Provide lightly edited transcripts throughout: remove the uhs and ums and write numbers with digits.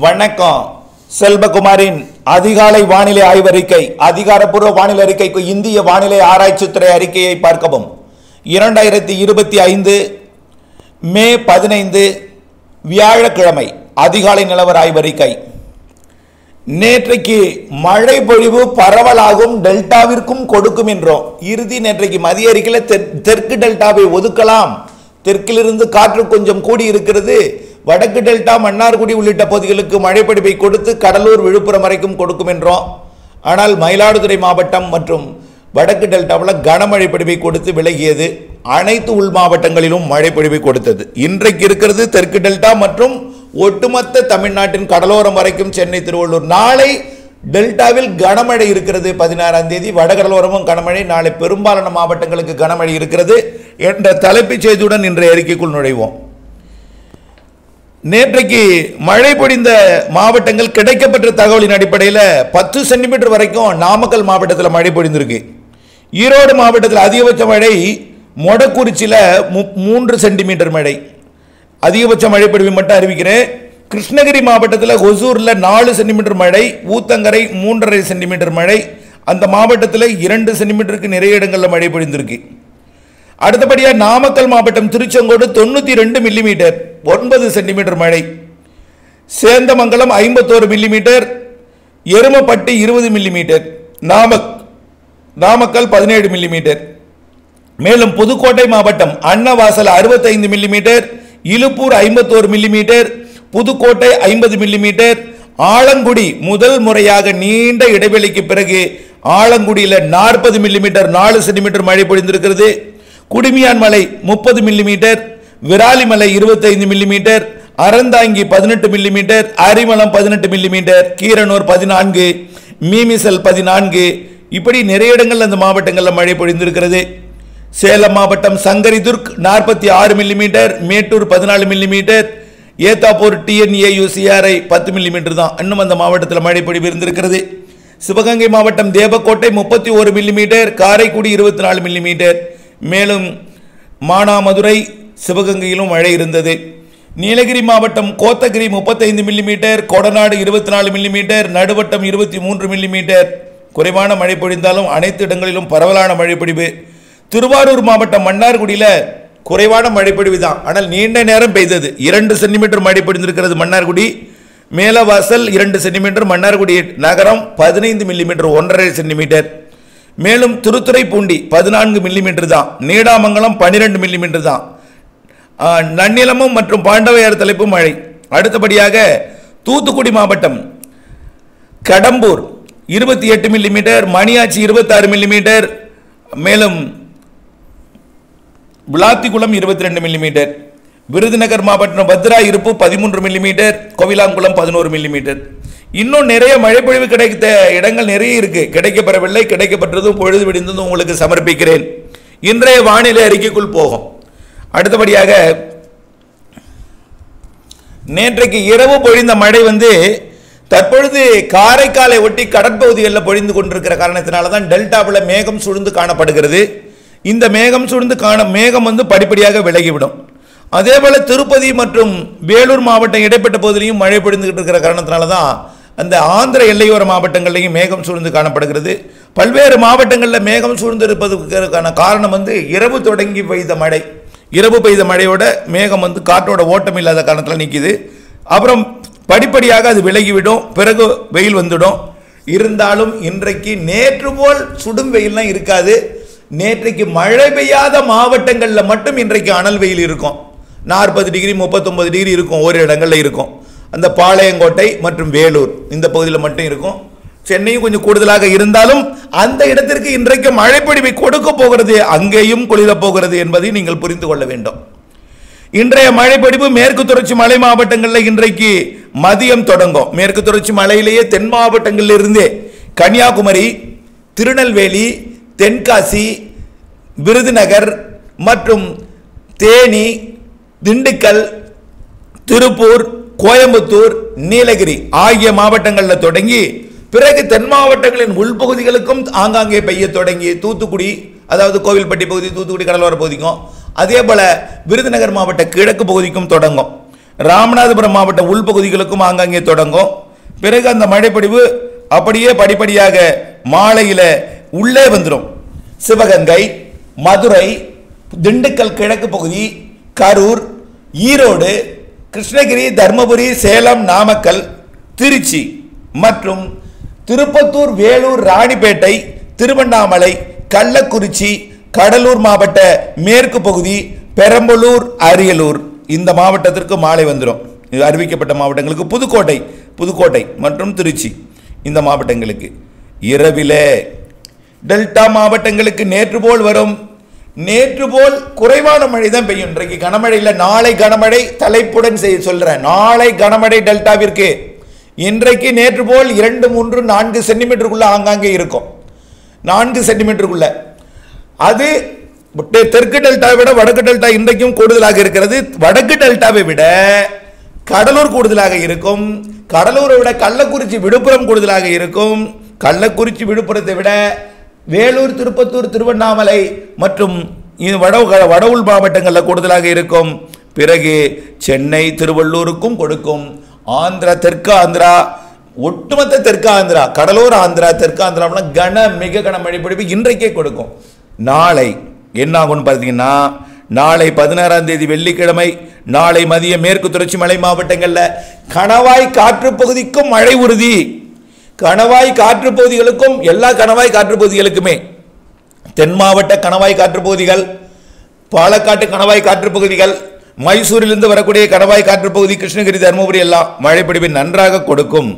வணக்கம். செல்வகுமாரின் அதிகாலை வானிலை ஆய்வறிக்கை. அதிகாரப்பூர்வ வானிலை அறிக்கைக்கு இந்திய வானிலை ஆராய்ச்சித்துறை அறிக்கையை பார்க்கவும். 2025 மே 15 வியாழக்கிழமை அதிகாலை நிலவர ஆய்வறிக்கை. நேற்றைக்கு மழை பொழிவு பரவலாகும் டெல்டாவிற்கும் கொடுக்கும் என்றோம். இறுதி நேற்றைக்கு மதிய அறிக்கையில் தெற்கு டெல்டாவை ஒதுக்கலாம், தெற்கிலிருந்து காற்று கொஞ்சம் கூடி இருக்கிறது, வடக்கு டெல்டா மன்னார்குடி உள்ளிட்ட பகுதிகளுக்கு மழைப்பொழிவை கொடுத்து கடலூர் விழுப்புரம் வரைக்கும் கொடுக்கும் என்றோம். ஆனால் மயிலாடுதுறை மாவட்டம் மற்றும் வடக்கு டெல்டாவில் கனமழை பொழிவை கொடுத்து விலகியது. அனைத்து உள் மாவட்டங்களிலும் மழை பொழிவை கொடுத்தது. இன்றைக்கு இருக்கிறது தெற்கு டெல்டா மற்றும் ஒட்டுமொத்த தமிழ்நாட்டின் கடலோரம் வரைக்கும் சென்னை திருவள்ளூர். நாளை டெல்டாவில் கனமழை இருக்கிறது. 16ஆம் தேதி வடகடலோரமும் கனமழை, நாளை பெரும்பாலான மாவட்டங்களுக்கு கனமழை இருக்கிறது என்ற தலைப்புச் செய்தியுடன் இன்றைய அறிக்கைக்குள் நுழைவோம். நேற்றைக்கு மழை பொழிந்த மாவட்டங்கள் கிடைக்கப்பட்ட தகவலின் அடிப்படையில் 10 சென்டிமீட்டர் வரைக்கும் நாமக்கல் மாவட்டத்தில் மழை பொழிந்திருக்கு. ஈரோடு மாவட்டத்தில் அதிகபட்ச மழை மொடக்குறிச்சியில் 3 சென்டிமீட்டர் மழை, அதிகபட்ச மழை பொழிவு மட்டும் அறிவிக்கிறேன். கிருஷ்ணகிரி மாவட்டத்தில் ஒசூரில் 4 சென்டிமீட்டர் மழை, ஊத்தங்கரை 3.5 சென்டிமீட்டர் மழை, அந்த மாவட்டத்தில் 2 சென்டிமீட்டருக்கு நிறைய இடங்களில் மழை பொழிந்திருக்கு. அடுத்தபடியாக நாமக்கல் மாவட்டம் திருச்செங்கோடு 92 மில்லிமீட்டர் 9 சென்டிமீட்டர் மழை, Sendamangalam 51 millimetre, Erumapatti 20 millimetre, Namakkal 17 millimetre. மேலும் புதுக்கோட்டை மாவட்டம் Annavasal 65 millimetre, Iluppur 51 millimetre, Pudukkottai 50 millimetre, Alangudi முதல் முறையாக நீண்ட இடைவெளிக்கு பிறகு ஆலங்குடியில் 40 மில்லிமீட்டர் 4 சென்டிமீட்டர் மழை பொழிந்திருக்கிறது. குடுமியான் மலை 30 millimetre, Viralimalai 25 millimetre, Aranthangi 18 millimetre, Arimalam 18 millimetre, Keeranur 14, Meemisal 14, இப்படி நிறைய இடங்கள் அந்த மாவட்டங்களில் மழை பொழிந்திருக்கிறது. சேலம் மாவட்டம் Sankaridurg 46 millimetre, Mettur 14 millimetre, Ethapur TNAUCRI 10 millimetre தான் இன்னும் அந்த மாவட்டத்தில் மழை பொழிவு இருந்திருக்கிறது. சிவகங்கை மாவட்டம் தேவக்கோட்டை 31 மில்லிமீட்டர், காரைக்குடி 24 மில்லிமீட்டர். மேலும் மானாமதுரை சிவகங்கையிலும் மழை இருந்தது. நீலகிரி மாவட்டம் Kotagiri 35 millimetre, Kodanad 24 millimetre, Naduvattam 23 millimetre. குறைவான மழை பொழிந்தாலும் அனைத்து இடங்களிலும் பரவலான மழை பொழிவு. திருவாரூர் மாவட்டம் மன்னார்குடியில் குறைவான மழை பொழிவு தான், ஆனால் நீண்ட நேரம் பெய்தது. 2 சென்டிமீட்டர் மழை பொழிந்திருக்கிறது மன்னார்குடி. மேலவாசல் 2 சென்டிமீட்டர், மன்னார்குடி நகரம் 15 மில்லிமீட்டர் 1.5 சென்டிமீட்டர். மேலும் திருத்துறைப்பூண்டி 14 மில்லிமீட்டர் தான், நீடாமங்கலம் 12 மில்லிமீட்டர் தான், நன்னிலமும் மற்றும் பாண்டவையார் தலைப்பு மழை. அடுத்தபடியாக தூத்துக்குடி மாவட்டம் கடம்பூர் 28 மில்லிமீட்டர், மணியாச்சி 26 மில்லிமீட்டர், மேலும் விளாத்திக்குளம் 22 மில்லிமீட்டர். விருதுநகர் மாவட்டம் பத்ரா இருப்பு 13 மில்லிமீட்டர், கோவிலாங்குளம் 11 மில்லிமீட்டர். இன்னும் நிறைய மழை பொழிவு கிடைத்த இடங்கள் நிறைய இருக்கு. கிடைக்கப்பெறவில்லை, கிடைக்கப்பட்டதும் பொழுது விடிந்ததும் உங்களுக்கு சமர்ப்பிக்கிறேன். இன்றைய வானிலை அறிக்கைக்குள் போகும். அடுத்தபடியாக நேற்றைக்கு இரவு பொழிந்த மழை தற்பொழுது காரைக்காலை ஒட்டி கடற்பகுதிகளில் பொழிந்து கொண்டிருக்கிற காரணத்தினால தான் டெல்டாவில் மேகம் சூழ்ந்து காணப்படுகிறது. இந்த மேகம் சூழ்ந்து மேகம் படிப்படியாக விலகிவிடும். அதே போல திருப்பதி மற்றும் வேலூர் மாவட்டம் இடைப்பட்ட பகுதியிலையும் மழை பொழிந்துகிட்டு இருக்கிற காரணத்தினால தான் அந்த ஆந்திர எல்லையோர மாவட்டங்களிலையும் மேகம் சூழ்ந்து காணப்படுகிறது. பல்வேறு மாவட்டங்களில் மேகம் சூழ்ந்து இருப்பதற்கான காரணம் இரவு தொடங்கி பெய்த மழை. இரவு பெய்த மழையோட மேகம் காற்றோட ஓட்டம் இல்லாத காரணத்தில் நிற்கிது. அப்புறம் படிப்படியாக அது விலகிவிடும், பிறகு வெயில் வந்துடும். இருந்தாலும் இன்றைக்கு நேற்று போல் சுடும் வெயில்லாம் இருக்காது. நேற்றைக்கு மழை பெய்யாத மாவட்டங்களில் மட்டும் இன்றைக்கு அனல் வெயில் இருக்கும். 40 டிகிரி 39 டிகிரி இருக்கும், ஒரு இடங்களில் இருக்கும். அந்த பாளையங்கோட்டை மற்றும் வேலூர் இந்த பகுதியில் மட்டும் இருக்கும். சென்னையும் கொஞ்சம் கூடுதலாக இருந்தாலும் அந்த இடத்திற்கு இன்றைக்கு மழைப்பொழிவை கொடுக்க போகிறது, அங்கேயும் குளிரப் போகிறது என்பதை நீங்கள் புரிந்து கொள்ள வேண்டும். இன்றைய மழைப்பொழிவு மேற்கு தொடர்ச்சி மலை மாவட்டங்களில் இன்றைக்கு மதியம் தொடங்கும். மேற்கு தொடர்ச்சி மலையிலேயே தென் மாவட்டங்களில் இருந்தே கன்னியாகுமரி, திருநெல்வேலி, தென்காசி, விருதுநகர் மற்றும் தேனி, திண்டுக்கல், திருப்பூர், கோயம்புத்தூர், நீலகிரி ஆகிய மாவட்டங்களில் தொடங்கி பிறகு தென் மாவட்டங்களின் உள்பகுதிகளுக்கும் ஆங்காங்கே பெய்ய தொடங்கி தூத்துக்குடி, அதாவது கோவில்பட்டி பகுதி, தூத்துக்குடி கடலோர பகுதிக்கும், அதே போல விருதுநகர் மாவட்ட கிழக்கு பகுதிக்கும் தொடங்கும். ராமநாதபுரம் மாவட்ட உள்பகுதிகளுக்கும் ஆங்காங்கே தொடங்கும். பிறகு அந்த மழைப்பொழிவு அப்படியே படிப்படியாக மாலையில் உள்ளே வந்துடும். சிவகங்கை, மதுரை, திண்டுக்கல் கிழக்கு பகுதி, கரூர், ஈரோடு, கிருஷ்ணகிரி, தர்மபுரி, சேலம், நாமக்கல், திருச்சி மற்றும் திருப்பத்தூர், வேலூர், ராணிப்பேட்டை, திருவண்ணாமலை, கள்ளக்குறிச்சி, கடலூர் மாவட்ட மேற்கு பகுதி, பெரம்பலூர், அரியலூர் இந்த மாவட்டத்திற்கு மாலை வந்துடும். இது அறிவிக்கப்பட்ட மாவட்டங்களுக்கு. புதுக்கோட்டை மற்றும் திருச்சி இந்த மாவட்டங்களுக்கு இரவிலே. டெல்டா மாவட்டங்களுக்கு நேற்று போல் வரும். நேற்று போல் குறைவான மழை தான் பெய்யும். இன்றைக்கு கனமழை இல்லை, நாளை கனமழை. தலைப்புடன் சொல்றேன், நாளை கனமழை டெல்டாவிற்கு. இன்றைக்கு நேற்று போல் 2, 3, 4 சென்டிமீட்டருக்குள்ள ஆங்காங்கே இருக்கும். 4 சென்டிமீட்டருக்குள்ள. அது தெற்கு டெல்டாவை விட வடக்கு டெல்டா இன்றைக்கும் கூடுதலாக இருக்கிறது. வடக்கு டெல்டாவை விட கடலூர் கூடுதலாக இருக்கும். கடலூரை விட கள்ளக்குறிச்சி, விழுப்புரம் கூடுதலாக இருக்கும். கள்ளக்குறிச்சி, விழுப்புரத்தை விட வேலூர், திருப்பத்தூர், திருவண்ணாமலை மற்றும் வட உள் மாவட்டங்களில் கூடுதலாக இருக்கும். பிறகு சென்னை, திருவள்ளூருக்கும் கொடுக்கும். ஆந்திரா, தெற்கு ஆந்திரா, ஒட்டுமொத்த தெற்கு ஆந்திரா, கடலூர் ஆந்திரா, தெற்கு ஆந்திரா மிக கனமழை பொழிவு இன்றைக்கே கொடுக்கும். நாளை என்ன ஆகும்னு பார்த்தீங்கன்னா, நாளை 16ஆம் தேதி வெள்ளிக்கிழமை, நாளை மதிய மேற்கு தொடர்ச்சி மலை மாவட்டங்களில் கணவாய் காற்று பகுதிக்கும் மழை உறுதி. கணவாய் காற்று பகுதிகளுக்கும், எல்லா கணவாய் காற்று பகுதிகளுக்குமே, தென் மாவட்ட கணவாய் காற்று பகுதிகள், பாலக்காட்டு கணவாய் காற்று பகுதிகள், மைசூரிலிருந்து வரக்கூடிய கணவாய் காற்று பகுதி, கிருஷ்ணகிரி, தருமபுரி எல்லாம் மழைப்பொழிவை நன்றாக கொடுக்கும்.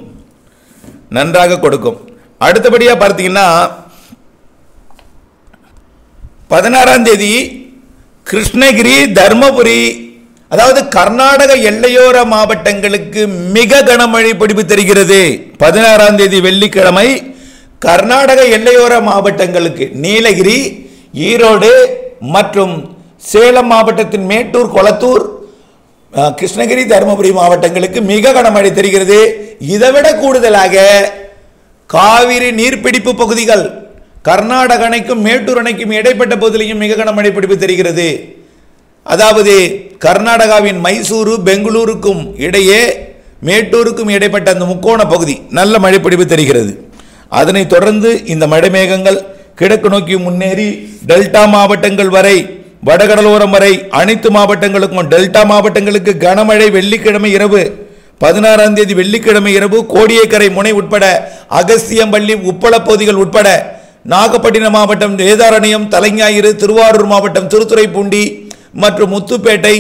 அடுத்தபடியாக பார்த்தீங்கன்னா 16ஆம் தேதி கிருஷ்ணகிரி, தர்மபுரி, அதாவது கர்நாடக எல்லையோர மாவட்டங்களுக்கு மிக கனமழை பொழிவு தெரிகிறது. 16ஆம் தேதி வெள்ளிக்கிழமை கர்நாடக எல்லையோர மாவட்டங்களுக்கு நீலகிரி, ஈரோடு மற்றும் சேலம் மாவட்டத்தின் மேட்டூர், கொளத்தூர், கிருஷ்ணகிரி, தருமபுரி மாவட்டங்களுக்கு மிக கனமழை தெரிகிறது. இதைவிட கூடுதலாக காவிரி நீர்பிடிப்பு பகுதிகள், கர்நாடக அணைக்கும் மேட்டூர் அணைக்கும் இடைப்பட்ட பகுதியிலும் மிக கனமழை பொழிவு தெரிகிறது. அதாவது கர்நாடகாவின் மைசூரு, பெங்களூருக்கும் இடையே, மேட்டூருக்கும் இடைப்பட்ட அந்த முக்கோண பகுதி நல்ல மழைப்பொழிவு தெரிகிறது. அதனைத் தொடர்ந்து இந்த மழை மேகங்கள் கிழக்கு நோக்கி முன்னேறி டெல்டா மாவட்டங்கள் வரை, வடகடலோரம் வரை அனைத்து மாவட்டங்களுக்கும், டெல்டா மாவட்டங்களுக்கு கனமழை வெள்ளிக்கிழமை இரவு, 16ஆம் தேதி வெள்ளிக்கிழமை இரவு கோடியக்கரை முனை உட்பட, அகஸ்தியம்பள்ளி, உப்பள பகுதிகள் உட்பட, நாகப்பட்டினம் மாவட்டம் வேதாரண்யம், தலைஞாயிறு, திருவாரூர் மாவட்டம் திருத்துறைப்பூண்டி மற்றும் முத்துப்பேட்டை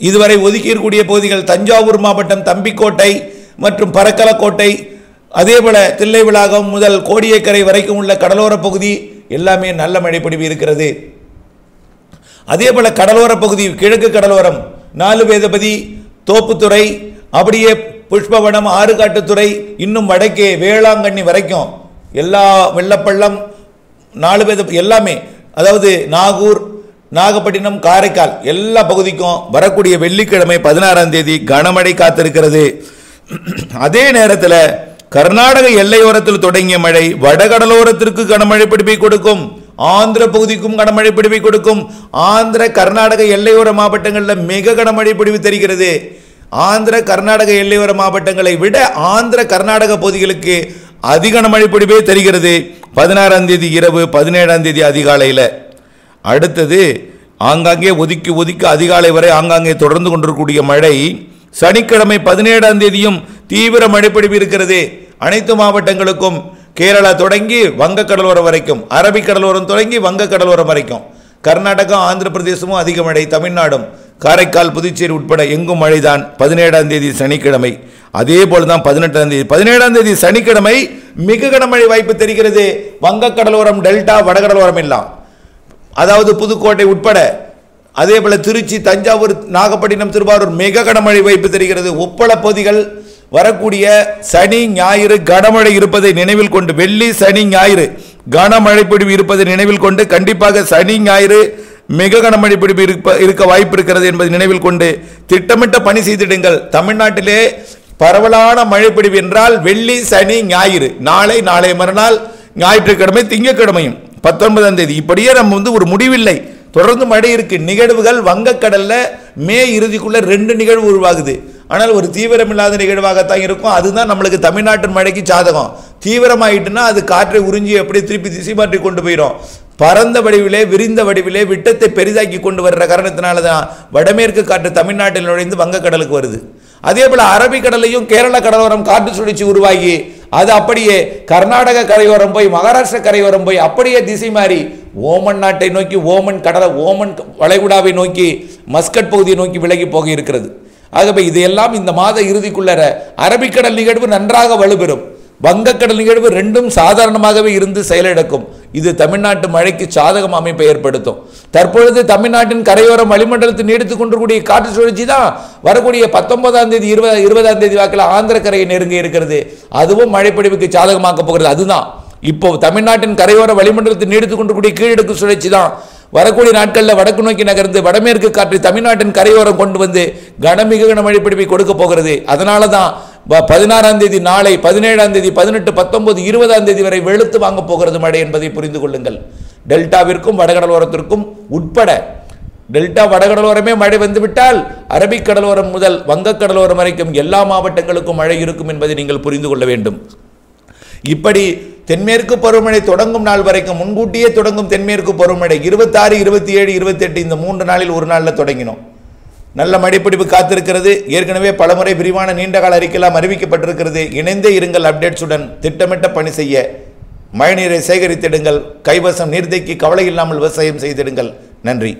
இதுவரை ஒதுக்கியிருக்கூடிய பகுதிகள், தஞ்சாவூர் மாவட்டம் தம்பிக்கோட்டை மற்றும் பரக்கலக்கோட்டை, அதேபோல தில்லைவிளாகம் முதல் கோடியக்கரை வரைக்கும் உள்ள கடலோர பகுதி எல்லாமே நல்ல மழைப்பொழிவு இருக்கிறது. அதேபோல கடலோர பகுதி, கிழக்கு கடலோரம், 4 வேதபதி, தோப்புத்துறை, அப்படியே புஷ்பவனம், ஆறுகாட்டுத்துறை, இன்னும் வடக்கே வேளாங்கண்ணி வரைக்கும் எல்லா வெள்ளப்பள்ளம், 4 வேத எல்லாமே, அதாவது நாகூர், நாகப்பட்டினம், காரைக்கால் எல்லா பகுதிக்கும் வரக்கூடிய வெள்ளிக்கிழமை 16ஆம் தேதி கனமழை காத்திருக்கிறது. அதே நேரத்தில் கர்நாடக எல்லையோரத்தில் தொடங்கிய மழை வடகடலோரத்திற்கு கனமழை பிடிப்பை கொடுக்கும். ஆந்திர பகுதிக்கும் கனமழை பிடிப்பை கொடுக்கும். ஆந்திர கர்நாடக எல்லையோர மாவட்டங்களில் மிக கனமழை பிடிவு தெரிகிறது. ஆந்திர கர்நாடக எல்லையோர மாவட்டங்களை விட ஆந்திர கர்நாடக பகுதிகளுக்கு அதிக கனமழை பிடிப்பே தெரிகிறது. 16ஆம் தேதி இரவு, 17ஆம் தேதி அதிகாலையில். அடுத்தது ஆங்காங்கே ஒதுக்கி அதிகாலை வரை ஆங்காங்கே தொடர்ந்து கொண்டிருக்கக்கூடிய மழை சனிக்கிழமை 17ஆம் தேதியும் தீவிர மழைப்பொழிவு இருக்கிறது. அனைத்து மாவட்டங்களுக்கும், கேரளா தொடங்கி வங்கக்கடலோரம் வரைக்கும், அரபிக்கடலோரம் தொடங்கி வங்கக்கடலோரம் வரைக்கும், கர்நாடகா, ஆந்திர பிரதேசமும் அதிக மழை, தமிழ்நாடும், காரைக்கால், புதுச்சேரி உட்பட எங்கும் மழைதான். 17ஆம் தேதி சனிக்கிழமை. அதே போல் தான் 18ஆம் தேதி. 17ஆம் தேதி சனிக்கிழமை மிக கனமழை வாய்ப்பு தெரிகிறது. வங்கக்கடலோரம், டெல்டா, வடகடலோரம் எல்லாம், அதாவது புதுக்கோட்டை உட்பட, அதே போல திருச்சி, தஞ்சாவூர், நாகப்பட்டினம், திருவாரூர் மிக கனமழை வாய்ப்பு தெரிகிறது. உப்பள பகுதிகள் வரக்கூடிய சனி, ஞாயிறு கனமழை இருப்பதை நினைவில் கொண்டு, வெள்ளி, சனி, ஞாயிறு கனமழை பொழிவு இருப்பதை நினைவில் கொண்டு, கண்டிப்பாக சனி, ஞாயிறு மிக கனமழை பொழிவு இருக்க வாய்ப்பு இருக்கிறது என்பதை நினைவில் கொண்டு திட்டமிட்ட பணி செய்திடுங்கள். தமிழ்நாட்டிலே பரவலான மழை பொழிவு என்றால் வெள்ளி, சனி, ஞாயிறு, நாளை மறுநாள் ஞாயிற்றுக்கிழமை, திங்கட்கிழமையும் 19ஆம் தேதி. இப்படியே நம்ம ஒரு முடிவில்லை, தொடர்ந்து மழை இருக்கு. நிகழ்வுகள் வங்கக்கடல்ல மே இறுதிக்குள்ள 2 நிகழ்வு உருவாகுது. ஆனால் ஒரு தீவிரமில்லாத நிகழ்வாகத்தான் இருக்கும். அதுதான் நம்மளுக்கு தமிழ்நாட்டின் மழைக்கு சாதகம். தீவிரமாயிட்டுன்னா அது காற்றை உறிஞ்சி எப்படி திருப்பி திசை மாற்றி கொண்டு போயிடும். பரந்த வடிவிலே விரிந்த வடிவிலே விட்டத்தை பெரிதாக்கி கொண்டு வர்ற காரணத்தினால தான் வடமேற்கு காற்று தமிழ்நாட்டில் நுழைந்து வங்கக்கடலுக்கு வருது. அதே போல் அரபிக்கடலையும் கேரள கடலோரம் காற்று சுழற்சி உருவாகி அது அப்படியே கர்நாடக கரையோரம் போய் மகாராஷ்டிர கரையோரம் போய் அப்படியே திசை மாறி ஓமன் நாட்டை நோக்கி ஓமன் வளைகுடாவை நோக்கி மஸ்கட் பகுதியை நோக்கி விலகி போக இருக்கிறது. ஆகவே இதையெல்லாம் இந்த மாத இறுதிக்குள்ளர அரபிக்கடல் நிகழ்வு நன்றாக வலுப்பெறும். வங்கக்கடல் நிகழ்வு ரெண்டும் சாதாரணமாகவே இருந்து செயலிழக்கும். இது தமிழ்நாட்டு மழைக்கு சாதகம் அமைப்பை ஏற்படுத்தும். தற்பொழுது தமிழ்நாட்டின் கரையோரம் வளிமண்டலத்தில் நீடித்துக் கொண்டிருக்கூடிய காற்று சுழற்சி தான் வரக்கூடிய 19ஆம் தேதி 20ஆம் தேதி வாக்கில் ஆந்திர கரையை நெருங்கி இருக்கிறது. அதுவும் மழைப்பொழிவுக்கு சாதகமாக்க போகிறது. அதுதான் இப்போ தமிழ்நாட்டின் கரையோர வளிமண்டலத்தில் நீடித்துக் கொண்டிருக்கூடிய கீழடுக்கு சுழற்சி தான் வரக்கூடிய நாட்களில் வடக்கு நோக்கி நகர்ந்து வடமேற்கு காற்று தமிழ்நாட்டின் கரையோரம் கொண்டு வந்து கனமிக மழைப்பொழிவை கொடுக்க போகிறது. அதனால தான் 16ஆம் தேதி நாளை 17ஆம் தேதி 18 19 20ஆம் தேதி வரை வெளுத்து வாங்க போகிறது மழை என்பதை புரிந்து கொள்ளுங்கள். டெல்டாவிற்கும் வடகடலோரத்திற்கும் உட்பட டெல்டா வடகடலோரமே மழை வந்துவிட்டால் அரபிக்கடலோரம் முதல் வங்கக்கடலோரம் வரைக்கும் எல்லா மாவட்டங்களுக்கும் மழை இருக்கும் என்பதை நீங்கள் புரிந்து கொள்ள வேண்டும். இப்படி தென்மேற்கு பருவமழை தொடங்கும் நாள் வரைக்கும் முன்கூட்டியே தொடங்கும் தென்மேற்கு பருவமழை 26 27 28 இந்த 3 நாளில் ஒரு நாளில் தொடங்கினோம். நல்ல மழைப்பிடிப்பு காத்திருக்கிறது. ஏற்கனவே பலமுறை விரிவான நீண்டகால அறிக்கையெல்லாம் அறிவிக்கப்பட்டிருக்கிறது. இணைந்தே இருங்கள். அப்டேட்ஸுடன் திட்டமிட்ட பணி செய்ய மழைநீரை சேகரித்திடுங்கள். கைவசம் நீர்த்தேக்கி கவலை இல்லாமல் விவசாயம் செய்திடுங்கள். நன்றி.